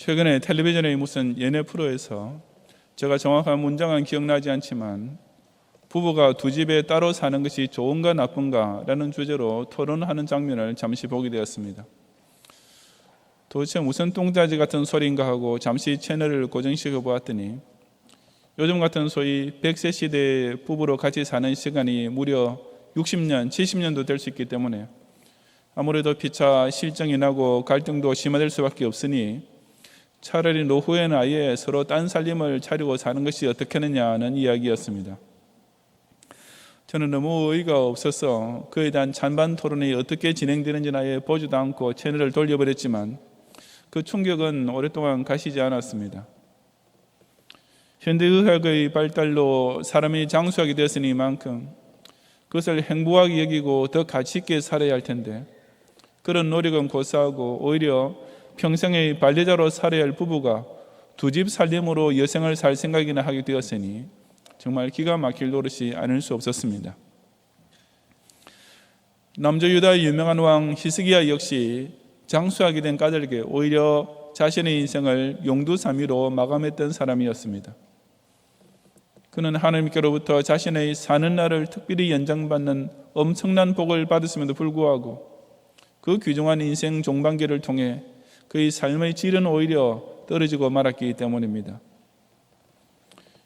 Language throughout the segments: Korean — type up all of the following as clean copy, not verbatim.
최근에 텔레비전의 무슨 연예 프로에서 제가 정확한 문장은 기억나지 않지만 부부가 두 집에 따로 사는 것이 좋은가 나쁜가 라는 주제로 토론하는 장면을 잠시 보게 되었습니다. 도대체 무슨 똥자지 같은 소리인가 하고 잠시 채널을 고정시켜 보았더니 요즘 같은 소위 100세 시대의 부부로 같이 사는 시간이 무려 60년, 70년도 될 수 있기 때문에 아무래도 피차 실정이 나고 갈등도 심화될 수밖에 없으니 차라리 노후에는 아예 서로 딴 살림을 차리고 사는 것이 어떻겠느냐는 이야기였습니다. 저는 너무 어이가 없어서 그에 대한 찬반 토론이 어떻게 진행되는지는 아예 보지도 않고 채널을 돌려버렸지만 그 충격은 오랫동안 가시지 않았습니다. 현대의학의 발달로 사람이 장수하게 되었으니만큼 그것을 행복하게 여기고 더 가치 있게 살아야 할 텐데 그런 노력은 고사하고 오히려 평생의 반려자로 살아야 할 부부가 두 집 살림으로 여생을 살 생각이나 하게 되었으니 정말 기가 막힐 노릇이 아닐 수 없었습니다. 남조 유다의 유명한 왕 히스기야 역시 장수하게 된 까닭에 오히려 자신의 인생을 용두사미로 마감했던 사람이었습니다. 그는 하나님께로부터 자신의 사는 날을 특별히 연장받는 엄청난 복을 받았음에도 불구하고 그 귀중한 인생 종반기를 통해 그의 삶의 질은 오히려 떨어지고 말았기 때문입니다.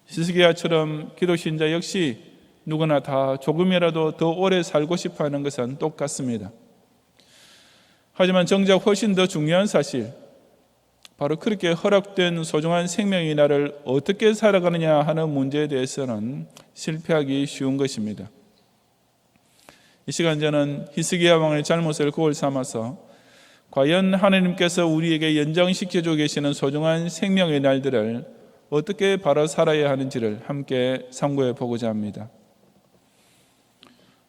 히스기야처럼 기독신자 역시 누구나 다 조금이라도 더 오래 살고 싶어 하는 것은 똑같습니다. 하지만 정작 훨씬 더 중요한 사실, 바로 그렇게 허락된 소중한 생명의 날을 어떻게 살아가느냐 하는 문제에 대해서는 실패하기 쉬운 것입니다. 이 시간 저는 히스기야 왕의 잘못을 거울 삼아서 과연 하나님께서 우리에게 연장시켜주고 계시는 소중한 생명의 날들을 어떻게 바로 살아야 하는지를 함께 상고해 보고자 합니다.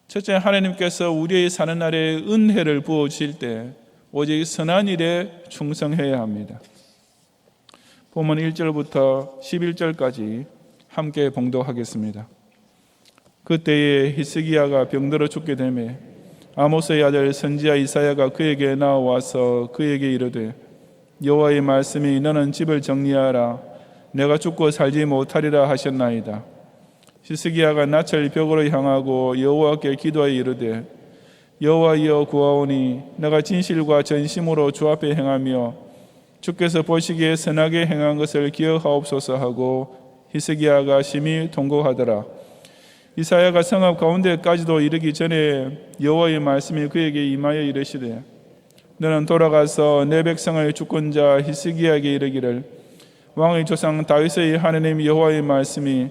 첫째, 하나님께서 우리의 사는 날에 은혜를 부어주실 때 오직 선한 일에 충성해야 합니다. 본문 1절부터 11절까지 함께 봉독하겠습니다. 그때에 히스기야가 병들어 죽게 되매 아모스의 아들 선지자 이사야가 그에게 나와서 그에게 이르되 여호와의 말씀이 너는 집을 정리하라 내가 죽고 살지 못하리라 하셨나이다. 히스기야가 낯을 벽으로 향하고 여호와께 기도하여 이르되 여호와여 구하오니 내가 진실과 전심으로 주 앞에 행하며 주께서 보시기에 선하게 행한 것을 기억하옵소서 하고 히스기야가 심히 통곡하더라. 이사야가 성읍 가운데까지도 이르기 전에 여호와의 말씀이 그에게 임하여 이르시되 너는 돌아가서 내 백성의 주권자 히스기야에게 이르기를 왕의 조상 다윗의 하나님 여호와의 말씀이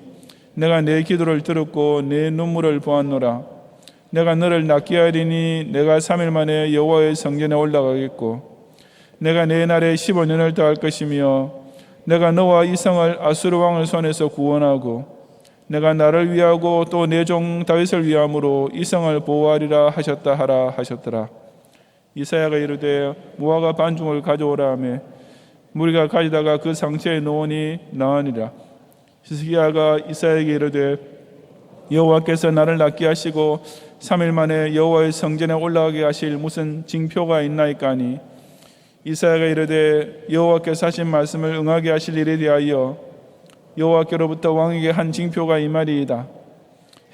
내가 내 기도를 들었고 내 눈물을 보았노라. 내가 너를 낫게 하리니 내가 3일 만에 여호와의 성전에 올라가겠고 내가 내 날에 15년을 더할 것이며 내가 너와 이 성을 아수르 왕의 손에서 구원하고 내가 나를 위하고 또 내 종 다윗을 위함으로 이 성을 보호하리라 하셨다 하라 하셨더라. 이사야가 이르되 무화과 반죽을 가져오라 하매 무리가 가져다가 그 상처에 놓으니 나으니라. 히스기야가 이사야에게 이르되 여호와께서 나를 낫게 하시고 3일 만에 여호와의 성전에 올라가게 하실 무슨 징표가 있나이까 하니 이사야가 이르되 여호와께서 하신 말씀을 응하게 하실 일에 대하여 여호와께로부터 왕에게 한 징표가 이 말이이다.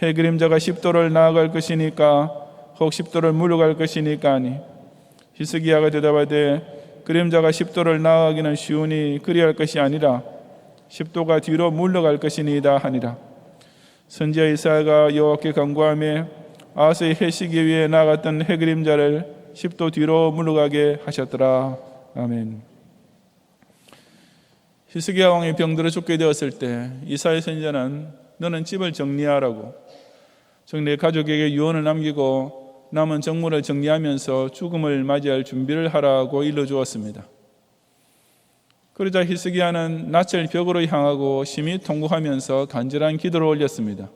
해 그림자가 10도를 나아갈 것이니까 혹 10도를 물러갈 것이니까 하니 히스기야가 대답하되 그림자가 10도를 나아가기는 쉬우니 그리할 것이 아니라 10도가 뒤로 물러갈 것이니이다 하니라. 선지자 이사야가 여호와께 간구하며 아하스의 해시기 위에 나갔던 해 그림자를 10도 뒤로 물러가게 하셨더라. 아멘. 히스기야 왕이 병들어 죽게 되었을 때 이사야 선지자는 너는 집을 정리하라고 내 가족에게 유언을 남기고 남은 정물을 정리하면서 죽음을 맞이할 준비를 하라고 일러주었습니다. 그러자 히스기야는 낯을 벽으로 향하고 심히 통곡하면서 간절한 기도를 올렸습니다.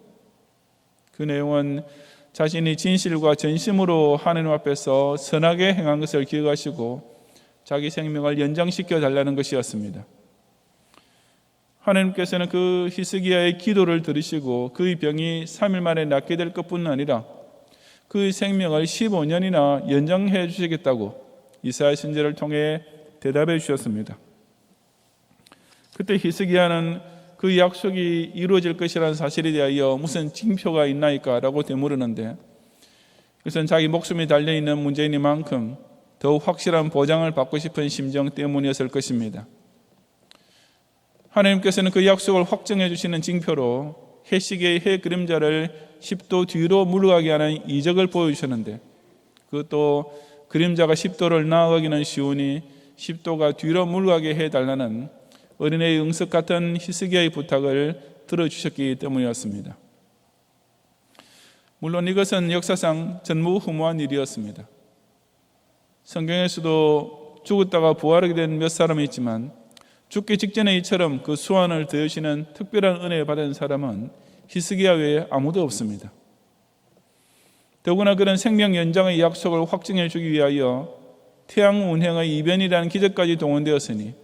그 내용은 자신이 진실과 전심으로 하나님 앞에서 선하게 행한 것을 기억하시고 자기 생명을 연장시켜 달라는 것이었습니다. 하나님께서는 그 히스기야의 기도를 들으시고 그의 병이 3일 만에 낫게 될 것뿐 아니라 그의 생명을 15년이나 연장해 주시겠다고 이사야 선지자를 통해 대답해 주셨습니다. 그때 히스기야는 그 약속이 이루어질 것이라는 사실에 대하여 무슨 징표가 있나이까 라고 되물었는데, 그것은 자기 목숨이 달려있는 문제이니만큼 더욱 확실한 보장을 받고 싶은 심정 때문이었을 것입니다. 하나님께서는 그 약속을 확정해 주시는 징표로 해시계의 해 그림자를 10도 뒤로 물러가게 하는 이적을 보여주셨는데, 그것도 그림자가 10도를 나아가기는 쉬우니 10도가 뒤로 물러가게 해달라는 어린애의 응석 같은 히스기야의 부탁을 들어주셨기 때문이었습니다. 물론 이것은 역사상 전무후무한 일이었습니다. 성경에서도 죽었다가 부활하게 된 몇 사람이 있지만 죽기 직전에 이처럼 그 수완을 더하시는 특별한 은혜를 받은 사람은 히스기야 외에 아무도 없습니다. 더구나 그런 생명 연장의 약속을 확증해 주기 위하여 태양 운행의 이변이라는 기적까지 동원되었으니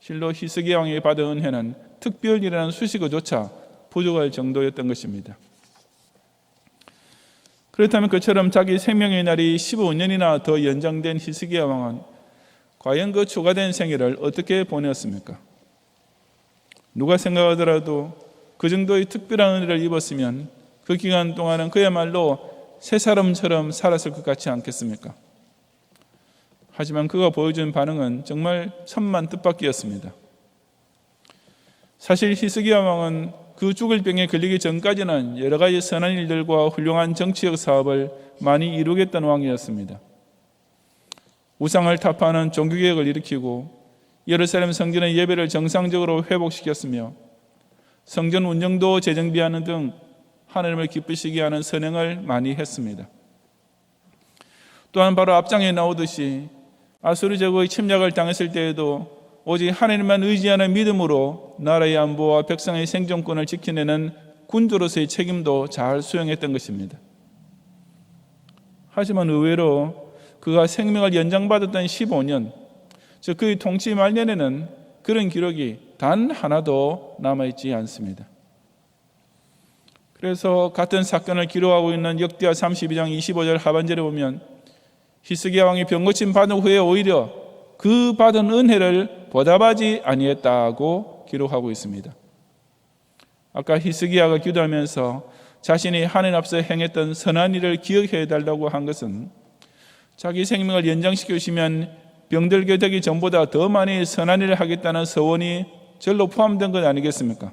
실로 히스기야 왕이 받은 은혜는 특별이라는 수식어조차 부족할 정도였던 것입니다. 그렇다면 그처럼 자기 생명의 날이 15년이나 더 연장된 히스기야 왕은 과연 그 추가된 생애를 어떻게 보냈습니까? 누가 생각하더라도 그 정도의 특별한 은혜를 입었으면 그 기간 동안은 그야말로 새 사람처럼 살았을 것 같지 않겠습니까? 하지만 그가 보여준 반응은 정말 천만 뜻밖이었습니다. 사실 히스기야 왕은 그 죽을 병에 걸리기 전까지는 여러 가지 선한 일들과 훌륭한 정치적 사업을 많이 이루겠다는 왕이었습니다. 우상을 타파하는 종교개혁을 일으키고 예루살렘 성전의 예배를 정상적으로 회복시켰으며 성전 운영도 재정비하는 등 하나님을 기쁘시게 하는 선행을 많이 했습니다. 또한 바로 앞장에 나오듯이 아수르 제국의 침략을 당했을 때에도 오직 하나님만 의지하는 믿음으로 나라의 안보와 백성의 생존권을 지켜내는 군주로서의 책임도 잘 수행했던 것입니다. 하지만 의외로 그가 생명을 연장받았던 15년, 즉 그의 통치 말년에는 그런 기록이 단 하나도 남아있지 않습니다. 그래서 같은 사건을 기록하고 있는 역대하 32장 25절 하반절에 보면 히스기야 왕이 병고침 받은 후에 오히려 그 받은 은혜를 보답하지 아니했다고 기록하고 있습니다. 아까 히스기야가 기도하면서 자신이 하나님 앞서 행했던 선한 일을 기억해 달라고 한 것은 자기 생명을 연장시켜 주시면 병들게 되기 전보다 더 많이 선한 일을 하겠다는 서원이 절로 포함된 것 아니겠습니까?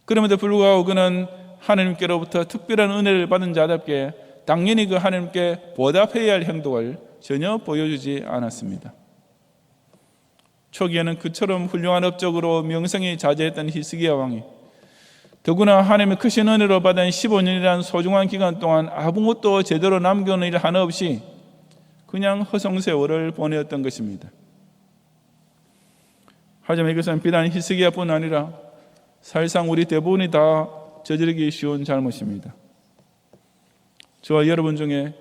그럼에도 불구하고 그는 하나님께로부터 특별한 은혜를 받은 자답게 당연히 그 하나님께 보답해야 할 행동을 전혀 보여주지 않았습니다. 초기에는 그처럼 훌륭한 업적으로 명성이 자제했던 히스기야 왕이 더구나 하나님의 크신 은혜로 받은 15년이라는 소중한 기간 동안 아무것도 제대로 남겨놓은 일 하나 없이 그냥 허송세월을 보내었던 것입니다. 하지만 이것은 비단 히스기야뿐 아니라 사실상 우리 대부분이 다 저지르기 쉬운 잘못입니다. 저와 여러분 중에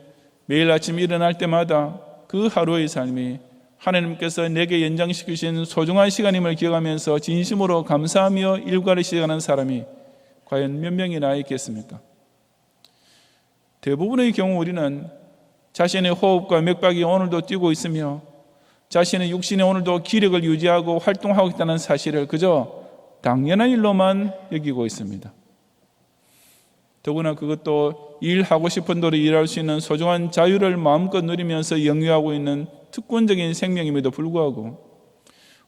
매일 아침 일어날 때마다 그 하루의 삶이 하나님께서 내게 연장시키신 소중한 시간임을 기억하면서 진심으로 감사하며 일과를 시작하는 사람이 과연 몇 명이나 있겠습니까? 대부분의 경우 우리는 자신의 호흡과 맥박이 오늘도 뛰고 있으며 자신의 육신이 오늘도 기력을 유지하고 활동하고 있다는 사실을 그저 당연한 일로만 여기고 있습니다. 더구나 그것도 일하고 싶은 대로 일할 수 있는 소중한 자유를 마음껏 누리면서 영위하고 있는 특권적인 생명임에도 불구하고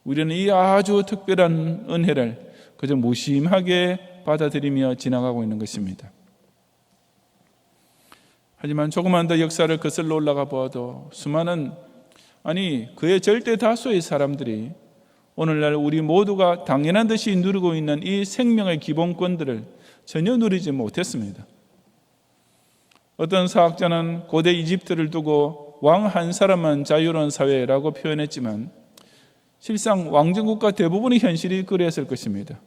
우리는 이 아주 특별한 은혜를 그저 무심하게 받아들이며 지나가고 있는 것입니다. 하지만 조금만 더 역사를 거슬러 올라가 보아도 수많은, 그의 절대 다수의 사람들이 오늘날 우리 모두가 당연한 듯이 누리고 있는 이 생명의 기본권들을 전혀 누리지 못했습니다. 어떤 사학자는 고대 이집트를 두고 왕 한 사람만 자유로운 사회라고 표현했지만 실상 왕정국가 대부분의 현실이 그랬을 것입니다.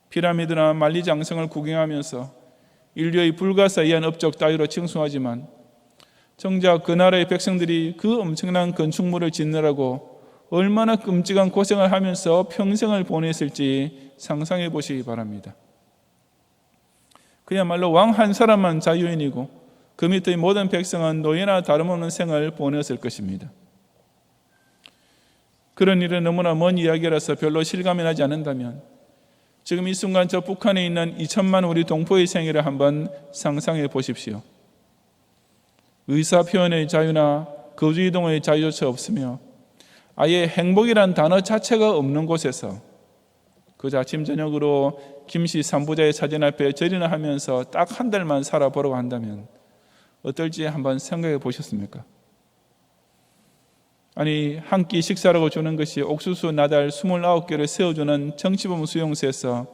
피라미드나 만리장성을 구경하면서 인류의 불가사의한 업적 따위로 칭송하지만 정작 그 나라의 백성들이 그 엄청난 건축물을 짓느라고 얼마나 끔찍한 고생을 하면서 평생을 보냈을지 상상해 보시기 바랍니다. 그야말로 왕 한 사람만 자유인이고 그 밑의 모든 백성은 노예나 다름없는 생을 보냈을 것입니다. 그런 일은 너무나 먼 이야기라서 별로 실감이 나지 않는다면 지금 이 순간 저 북한에 있는 2천만 우리 동포의 생애를 한번 상상해 보십시오. 의사표현의 자유나 거주이동의 자유조차 없으며 아예 행복이란 단어 자체가 없는 곳에서 그저 아침 저녁으로 김씨 삼부자의 사진 앞에 절이나 하면서 딱 한 달만 살아보려고 한다면 어떨지 한번 생각해 보셨습니까? 아니, 한 끼 식사라고 주는 것이 옥수수 나달 29개를 세워주는 정치범 수용소에서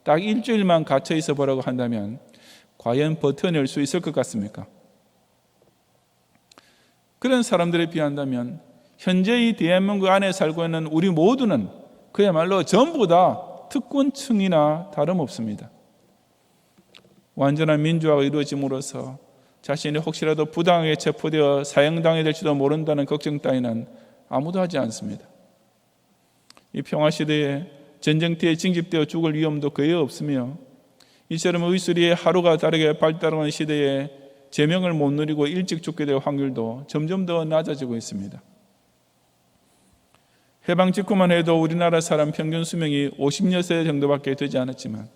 딱 일주일만 갇혀 있어 보라고 한다면 과연 버텨낼 수 있을 것 같습니까? 그런 사람들에 비한다면 현재 이 대한민국 안에 살고 있는 우리 모두는 그야말로 전부 다 특권층이나 다름없습니다. 완전한 민주화가 이루어짐으로써 자신이 혹시라도 부당하게 체포되어 사형당해 될지도 모른다는 걱정 따위는 아무도 하지 않습니다. 이 평화시대에 전쟁터에 징집되어 죽을 위험도 거의 없으며 이처럼 의술이 하루가 다르게 발달하는 시대에 제명을 못 누리고 일찍 죽게 될 확률도 점점 더 낮아지고 있습니다. 해방 직후만 해도 우리나라 사람 평균 수명이 50여 세 정도밖에 되지 않았지만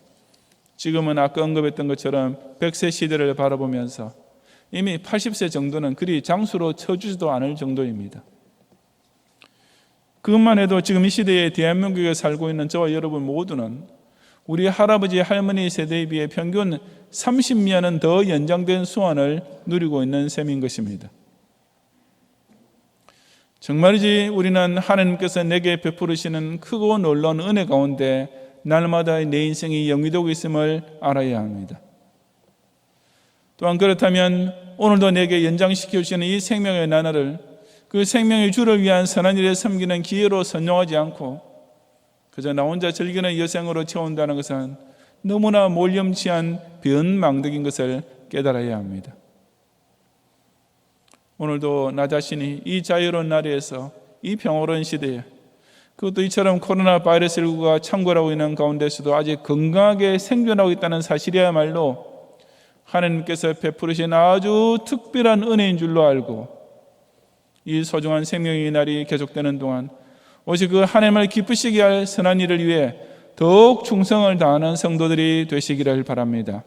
지금은 아까 언급했던 것처럼 100세 시대를 바라보면서 이미 80세 정도는 그리 장수로 쳐주지도 않을 정도입니다. 그것만 해도 지금 이 시대에 대한민국에 살고 있는 저와 여러분 모두는 우리 할아버지 할머니 세대에 비해 평균 30년은 더 연장된 수완을 누리고 있는 셈인 것입니다. 정말이지 우리는 하나님께서 내게 베푸시는 크고 놀라운 은혜 가운데 날마다 내 인생이 영위되고 있음을 알아야 합니다. 또한 그렇다면 오늘도 내게 연장시켜 주시는 이 생명의 나날을 그 생명의 주를 위한 선한 일에 섬기는 기회로 선용하지 않고 그저 나 혼자 즐기는 여생으로 채운다는 것은 너무나 몰염치한 변망덕인 것을 깨달아야 합니다. 오늘도 나 자신이 이 자유로운 나라에서 이 평화로운 시대에 그것도 이처럼 코로나 바이러스19가 창궐하고 있는 가운데서도 아직 건강하게 생존하고 있다는 사실이야말로 하나님께서 베푸르신 아주 특별한 은혜인 줄로 알고 이 소중한 생명의 날이 계속되는 동안 오직 그 하나님을 기쁘시게 할 선한 일을 위해 더욱 충성을 다하는 성도들이 되시기를 바랍니다.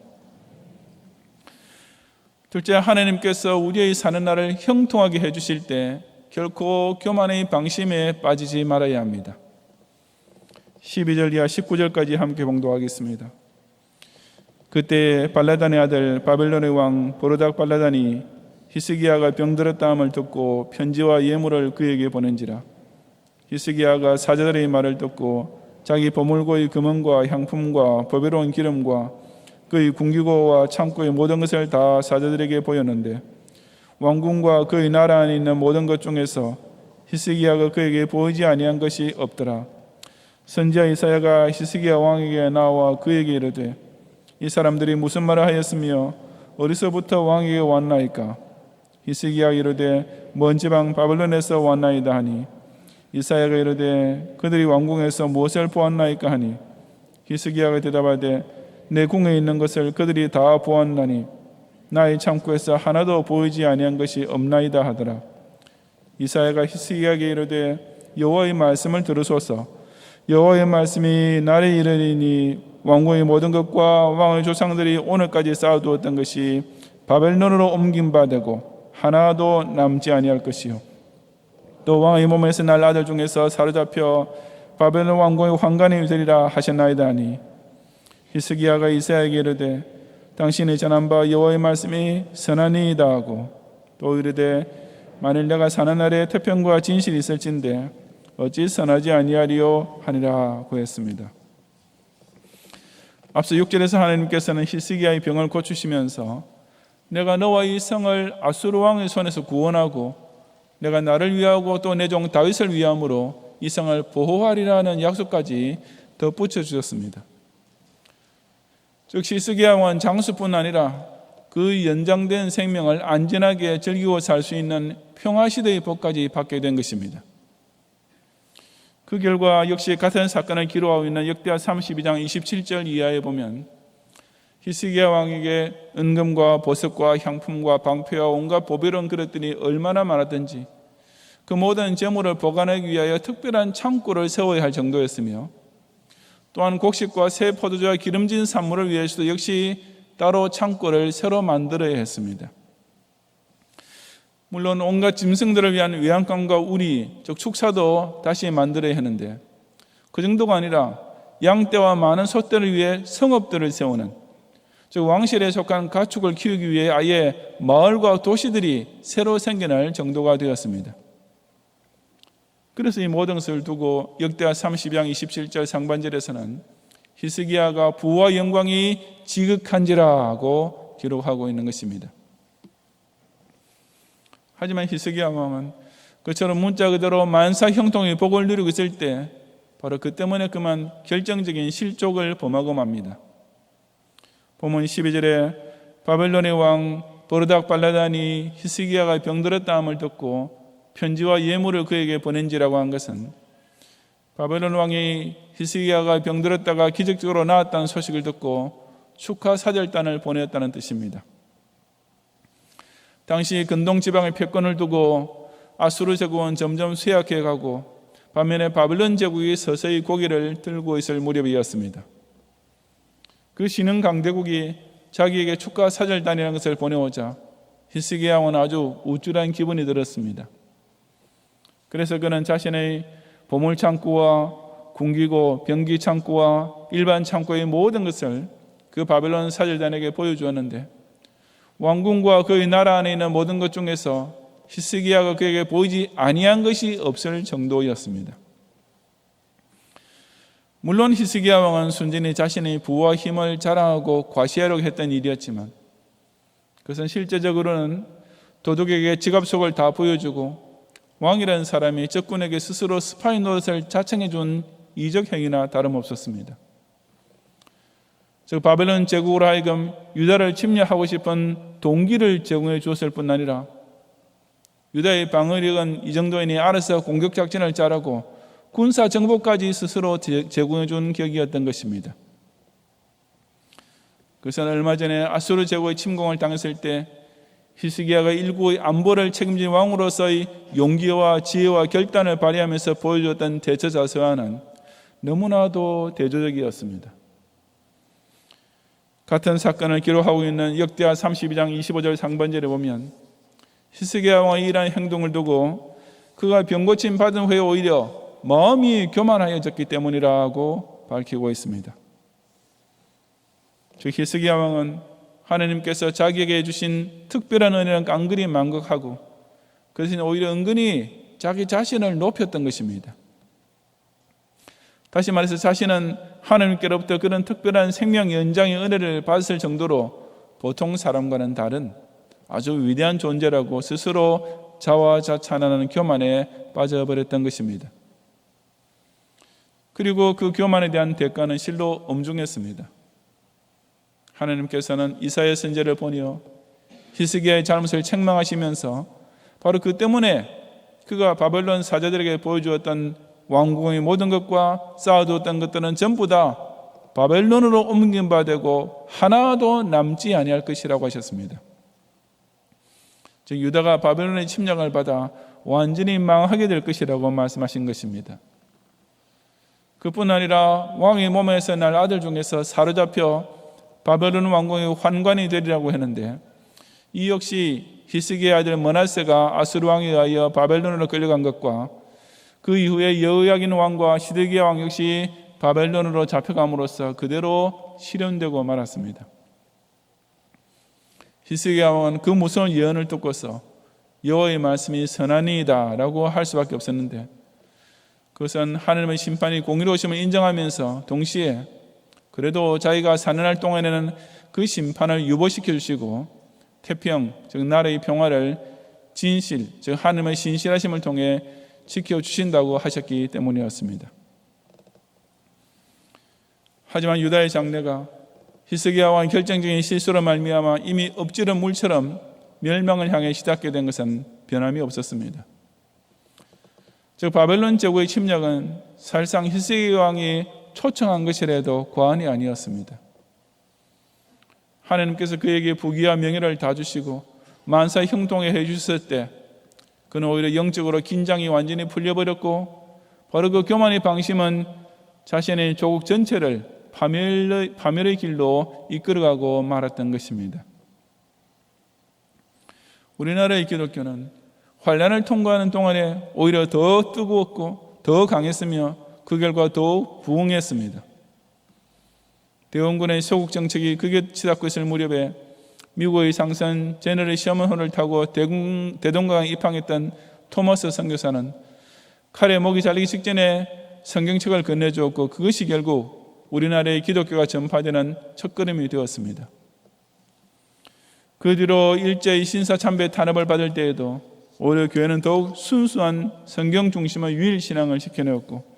둘째, 하나님께서 우리의 사는 날을 형통하게 해주실 때 결코 교만의 방심에 빠지지 말아야 합니다. 12절 이하 19절까지 함께 봉독하겠습니다. 그때 발라단의 아들 바벨론의 왕 보르닥 발라단이 히스기야가 병들었다 함을 듣고 편지와 예물을 그에게 보낸지라. 히스기야가 사자들의 말을 듣고 자기 보물고의 금은과 향품과 보배로운 기름과 그의 궁기고와 창고의 모든 것을 다 사자들에게 보였는데 왕궁과 그의 나라 안에 있는 모든 것 중에서 히스기야가 그에게 보이지 아니한 것이 없더라. 선지자 이사야가 히스기야 왕에게 나와 그에게 이르되 이 사람들이 무슨 말을 하였으며 어디서부터 왕에게 왔나이까? 히스기야가 이르되 먼 지방 바벨론에서 왔나이다 하니 이사야가 이르되 그들이 왕궁에서 무엇을 보았나이까 하니 히스기야가 대답하되 내 궁에 있는 것을 그들이 다 보았나니 나의 창고에서 하나도 보이지 아니한 것이 없나이다 하더라. 이사야가 히스기야에게 이르되 여호와의 말씀을 들으소서. 여호와의 말씀이 나를 이르리니 왕궁의 모든 것과 왕의 조상들이 오늘까지 쌓아두었던 것이 바벨론으로 옮긴 바 되고 하나도 남지 아니할 것이요 또 왕의 몸에서 날 아들 중에서 사로잡혀 바벨론 왕궁의 환관이 되리라 하셨나이다 하니 히스기야가 이사야에게 이르되 당신이 전한 바 여호와의 말씀이 선하니이다 하고 또 이르되 만일 내가 사는 날에 태평과 진실이 있을진데 어찌 선하지 아니하리요 하니라 고했습니다. 앞서 6절에서 하나님께서는 히스기야의 병을 고치시면서 내가 너와 이 성을 아수르 왕의 손에서 구원하고 내가 나를 위하고 또 내 종 다윗을 위함으로 이 성을 보호하리라는 약속까지 덧붙여 주셨습니다. 즉 히스기야 왕은 장수뿐 아니라 그 연장된 생명을 안전하게 즐기고 살 수 있는 평화시대의 복까지 받게 된 것입니다. 그 결과 역시 같은 사건을 기록하고 있는 역대하 32장 27절 이하에 보면 히스기야 왕에게 은금과 보석과 향품과 방패와 온갖 보배로운 그릇들이 얼마나 많았던지 그 모든 재물을 보관하기 위하여 특별한 창고를 세워야 할 정도였으며, 또한 곡식과 새 포도주와 기름진 산물을 위해서도 역시 따로 창고를 새로 만들어야 했습니다. 물론 온갖 짐승들을 위한 외양간과 우리, 즉 축사도 다시 만들어야 했는데, 그 정도가 아니라 양떼와 많은 소떼를 위해 성읍들을 세우는, 즉 왕실에 속한 가축을 키우기 위해 아예 마을과 도시들이 새로 생겨날 정도가 되었습니다. 그래서 이 모든 것을 두고 역대하 30장 27절 상반절에서는 히스기야가 부와 영광이 지극한지라고 기록하고 있는 것입니다. 하지만 히스기야 왕은 그처럼 문자 그대로 만사 형통의 복을 누리고 있을 때 바로 그 때문에 그만 결정적인 실족을 범하고 맙니다. 본문 12절에 바벨론의 왕 버르닥 발라단이 히스기야가 병들었다함을 듣고 편지와 예물을 그에게 보낸지라고 한 것은 바벨론 왕이 히스기야가 병들었다가 기적적으로 나았다는 소식을 듣고 축하 사절단을 보냈다는 뜻입니다. 당시 근동 지방의 패권을 두고 아수르 제국은 점점 쇠약해 가고 반면에 바벨론 제국이 서서히 고개를 들고 있을 무렵이었습니다. 그 신흥 강대국이 자기에게 축하 사절단이라는 것을 보내오자 히스기야 왕은 아주 우쭐한 기분이 들었습니다. 그래서 그는 자신의 보물 창고와 군기고 병기 창고와 일반 창고의 모든 것을 그 바벨론 사절단에게 보여주었는데, 왕궁과 그의 나라 안에 있는 모든 것 중에서 히스기야가 그에게 보이지 아니한 것이 없을 정도였습니다. 물론 히스기야 왕은 순전히 자신의 부와 힘을 자랑하고 과시하려고 했던 일이었지만, 그것은 실제적으로는 도둑에게 지갑 속을 다 보여주고 왕이라는 사람이 적군에게 스스로 스파이 노릇을 자청해 준 이적 행위나 다름없었습니다. 즉 바벨론 제국으로 하여금 유다를 침략하고 싶은 동기를 제공해 주었을 뿐 아니라 유다의 방어력은 이 정도이니 알아서 공격 작전을 짜라고 군사 정보까지 스스로 제공해 준 격이었던 것입니다. 그것은 얼마 전에 아수르 제국의 침공을 당했을 때 히스기야가 일국의 안보를 책임진 왕으로서의 용기와 지혜와 결단을 발휘하면서 보여줬던 대처 자세와는 너무나도 대조적이었습니다. 같은 사건을 기록하고 있는 역대하 32장 25절 상반절에 보면 히스기야 왕의 이러한 행동을 두고 그가 병고침 받은 후에 오히려 마음이 교만하여졌기 때문이라고 밝히고 있습니다. 즉 히스기야 왕은 하나님께서 자기에게 주신 특별한 은혜는 깡그리 만극하고 그것은 오히려 은근히 자기 자신을 높였던 것입니다. 다시 말해서 자신은 하나님께로부터 그런 특별한 생명 연장의 은혜를 받았을 정도로 보통 사람과는 다른 아주 위대한 존재라고 스스로 자화자찬하는 교만에 빠져버렸던 것입니다. 그리고 그 교만에 대한 대가는 실로 엄중했습니다. 하나님께서는 이사야 선지자를 보내어 히스기야의 잘못을 책망하시면서 바로 그 때문에 그가 바벨론 사자들에게 보여주었던 왕궁의 모든 것과 쌓아두었던 것들은 전부 다 바벨론으로 옮긴 바 되고 하나도 남지 아니할 것이라고 하셨습니다. 즉 유다가 바벨론의 침략을 받아 완전히 망하게 될 것이라고 말씀하신 것입니다. 그뿐 아니라 왕의 몸에서 날 아들 중에서 사로잡혀 바벨론 왕궁의 환관이 되리라고 했는데, 이 역시 히스기야의 아들 므낫세가 아수르 왕에 의하여 바벨론으로 끌려간 것과 그 이후에 여호야긴 왕과 시드기야 왕 역시 바벨론으로 잡혀감으로써 그대로 실현되고 말았습니다. 히스기야 왕은 그 무서운 예언을 듣고서 여호와의 말씀이 선하니이다 라고 할 수밖에 없었는데, 그것은 하나님의 심판이 공의로우심을 인정하면서 동시에 그래도 자기가 사는 날 동안에는 그 심판을 유보시켜 주시고 태평, 즉 나라의 평화를 진실, 즉 하나님의 신실하심을 통해 지켜주신다고 하셨기 때문이었습니다. 하지만 유다의 장래가 히스기야 왕의 결정적인 실수로 말미암아 이미 엎지른 물처럼 멸망을 향해 시닫게 된 것은 변함이 없었습니다. 즉 바벨론 제국의 침략은 사실상 히스기야 왕이 초청한 것이라도 과언이 아니었습니다. 하나님께서 그에게 부귀와 명예를 다 주시고 만사 형통해 주셨을 때 그는 오히려 영적으로 긴장이 완전히 풀려버렸고, 바로 그 교만의 방심은 자신의 조국 전체를 파멸의 길로 이끌어가고 말았던 것입니다. 우리나라의 기독교는 환난을 통과하는 동안에 오히려 더 뜨거웠고 더 강했으며 그 결과 더욱 부흥했습니다. 대원군의 소국 정책이 극에 치닫고 있을 무렵에 미국의 상선 제너럴 셔먼호를 타고 대동강에 입항했던 토마스 선교사는 칼에 목이 잘리기 직전에 성경책을 건네주었고, 그것이 결국 우리나라의 기독교가 전파되는 첫걸음이 되었습니다. 그 뒤로 일제히 신사참배 탄압을 받을 때에도 오히려 교회는 더욱 순수한 성경 중심의 유일신앙을 지켜내었고,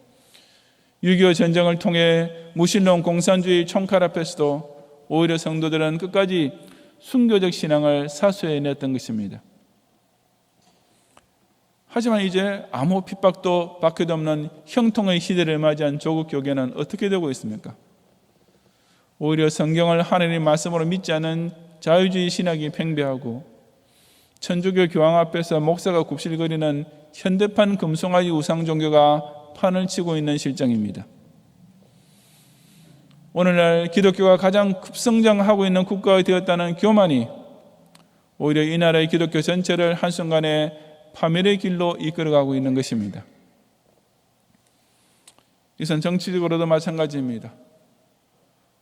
6.25 전쟁을 통해 무신론 공산주의 총칼 앞에서도 오히려 성도들은 끝까지 순교적 신앙을 사수해냈던 것입니다. 하지만 이제 아무 핍박도 박해도 없는 형통의 시대를 맞이한 조국 교계는 어떻게 되고 있습니까? 오히려 성경을 하나님의 말씀으로 믿지 않은 자유주의 신학이 팽배하고, 천주교 교황 앞에서 목사가 굽실거리는 현대판 금송아지 우상 종교가 판을 치고 있는 실정입니다. 오늘날 기독교가 가장 급성장하고 있는 국가가 되었다는 교만이 오히려 이 나라의 기독교 전체를 한순간에 파멸의 길로 이끌어가고 있는 것입니다. 이선 정치적으로도 마찬가지입니다.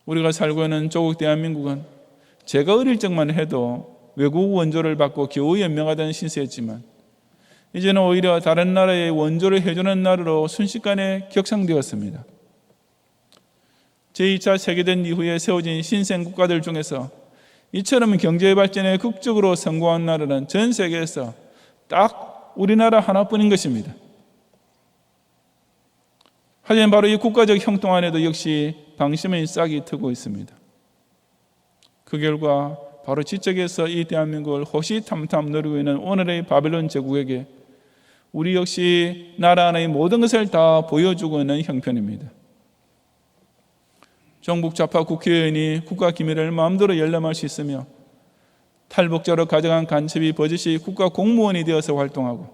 우리가 살고 있는 조국 대한민국은 제가 어릴 적만 해도 외국 원조를 받고 겨우 연명하던 신세였지만, 이제는 오히려 다른 나라의 원조를 해주는 나라로 순식간에 격상되었습니다. 제2차 세계대전 이후에 세워진 신생 국가들 중에서 이처럼 경제 발전에 극적으로 성공한 나라는 전 세계에서 딱 우리나라 하나뿐인 것입니다. 하지만 바로 이 국가적 형통 안에도 역시 방심의 싹이 트고 있습니다. 그 결과 바로 지적에서 이 대한민국을 호시탐탐 누리고 있는 오늘의 바벨론 제국에게 우리 역시 나라 안의 모든 것을 다 보여주고 있는 형편입니다. 종북 좌파 국회의원이 국가 기밀을 마음대로 열람할 수 있으며, 탈북자로 가져간 간첩이 버젓이 국가 공무원이 되어서 활동하고,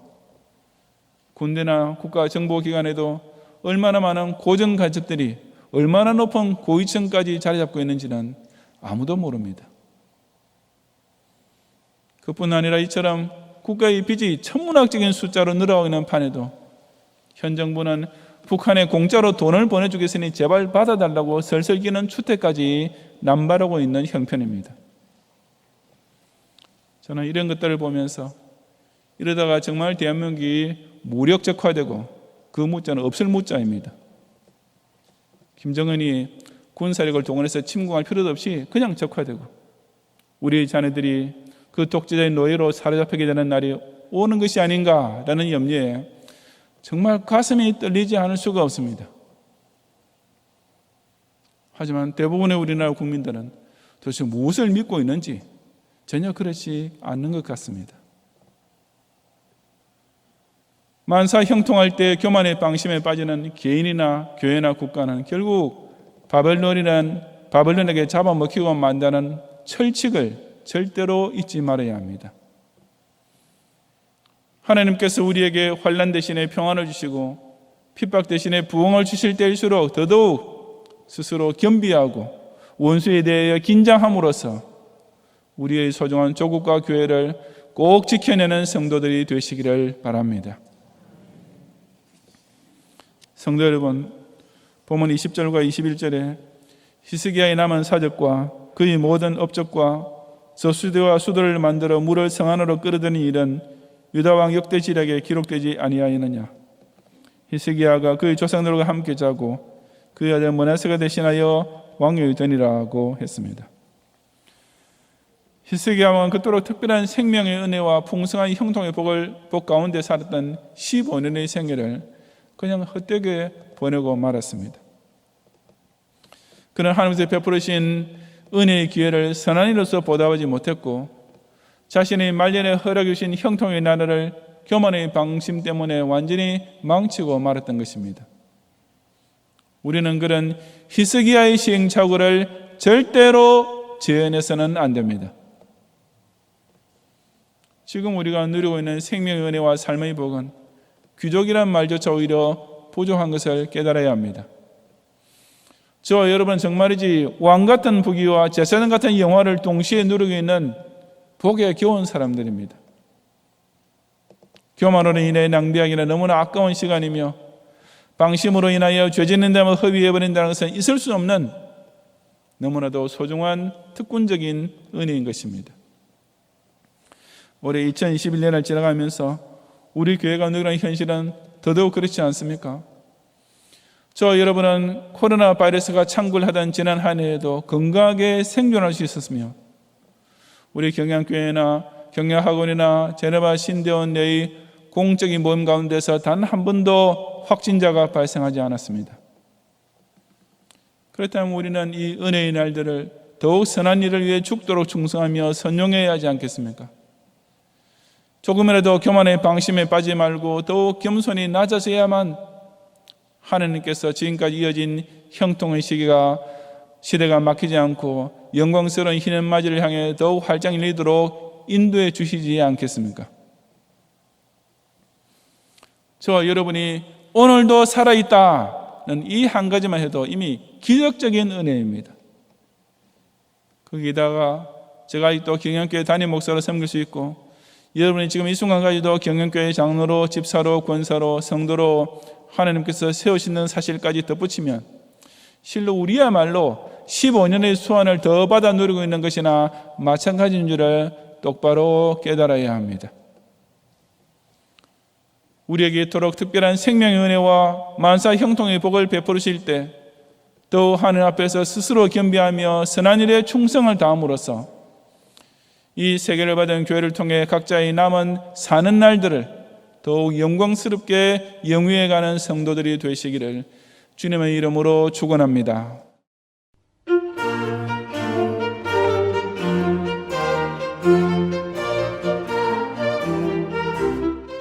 군대나 국가 정보기관에도 얼마나 많은 고정 간첩들이 얼마나 높은 고위층까지 자리 잡고 있는지는 아무도 모릅니다. 그뿐 아니라 이처럼 국가의 빚이 천문학적인 숫자로 늘어가고 있는 판에도 현 정부는 북한에 공짜로 돈을 보내주겠으니 제발 받아달라고 설설기는 추태까지 남발하고 있는 형편입니다. 저는 이런 것들을 보면서 이러다가 정말 대한민국이 무력적화되고, 그 무자는 없을 무자입니다. 김정은이 군사력을 동원해서 침공할 필요도 없이 그냥 적화되고, 우리 자녀들이 그 독재자의 노예로 사로잡히게 되는 날이 오는 것이 아닌가라는 염려에 정말 가슴이 떨리지 않을 수가 없습니다. 하지만 대부분의 우리나라 국민들은 도대체 무엇을 믿고 있는지 전혀 그렇지 않는 것 같습니다. 만사 형통할 때 교만의 방심에 빠지는 개인이나 교회나 국가는 결국 바벨론에게 잡아먹히고 만다는 철칙을 절대로 잊지 말아야 합니다. 하나님께서 우리에게 환난 대신에 평안을 주시고 핍박 대신에 부흥을 주실 때일수록 더더욱 스스로 겸비하고 원수에 대하여 긴장함으로써 우리의 소중한 조국과 교회를 꼭 지켜내는 성도들이 되시기를 바랍니다. 성도 여러분, 본문 20절과 21절에 히스기야의 남은 사적과 그의 모든 업적과 저수대와 수도를 만들어 물을 성 안으로 끌어들이는 일은 유다왕 역대지략에 기록되지 아니하였느냐. 히스기야가 그의 조상들과 함께 자고 그의 아들 므낫세가 대신하여 왕이 되니라고 했습니다. 히스기야 왕은 그토록 특별한 생명의 은혜와 풍성한 형통의 복 가운데 살았던 15년의 생애를 그냥 헛되게 보내고 말았습니다. 그는 하나님께서 베푸르신 은혜의 기회를 선한 이로서 보답하지 못했고, 자신의 말년에 허락해 주신 형통의 나라를 교만의 방심 때문에 완전히 망치고 말았던 것입니다. 우리는 그런 히스기야의 시행착오를 절대로 재현해서는 안 됩니다. 지금 우리가 누리고 있는 생명의 은혜와 삶의 복은 귀족이란 말조차 오히려 부족한 것을 깨달아야 합니다. 저와 여러분 정말이지 왕 같은 부귀와 제사장 같은 영화를 동시에 누리고 있는 복에 겨운 사람들입니다. 교만으로 인해 낭비하기는 너무나 아까운 시간이며 방심으로 인하여 죄 짓는 데만 허비해버린다는 것은 있을 수 없는 너무나도 소중한 특권적인 은혜인 것입니다. 올해 2021년을 지나가면서 우리 교회가 누리는 현실은 더더욱 그렇지 않습니까? 저와 여러분은 코로나 바이러스가 창궐하던 지난 한 해에도 건강하게 생존할 수 있었으며 우리 경양교회나 경양학원이나 제네바 신대원 내의 공적인 모임 가운데서 단 한 번도 확진자가 발생하지 않았습니다. 그렇다면 우리는 이 은혜의 날들을 더욱 선한 일을 위해 죽도록 충성하며 선용해야 하지 않겠습니까? 조금이라도 교만의 방심에 빠지지 말고 더욱 겸손히 낮아져야만 하나님께서 지금까지 이어진 형통의 시대가 막히지 않고 영광스러운 희는 맞이를 향해 더욱 활짝 열리도록 인도해 주시지 않겠습니까? 저와 여러분이 오늘도 살아있다는 이 한 가지만 해도 이미 기적적인 은혜입니다. 거기다가 제가 또 경영교회 담임 목사로 섬길 수 있고 여러분이 지금 이 순간까지도 경영교회 장로로 집사로 권사로 성도로 하나님께서 세우시는 사실까지 덧붙이면 실로 우리야말로 15년의 수완을 더 받아 누리고 있는 것이나 마찬가지인 줄을 똑바로 깨달아야 합니다. 우리에게 이토록 특별한 생명의 은혜와 만사 형통의 복을 베푸실 때 또 하늘 앞에서 스스로 겸비하며 선한 일에 충성을 다함으로써 이 세계를 받은 교회를 통해 각자의 남은 사는 날들을 더욱 영광스럽게 영위해가는 성도들이 되시기를 주님의 이름으로 축원합니다.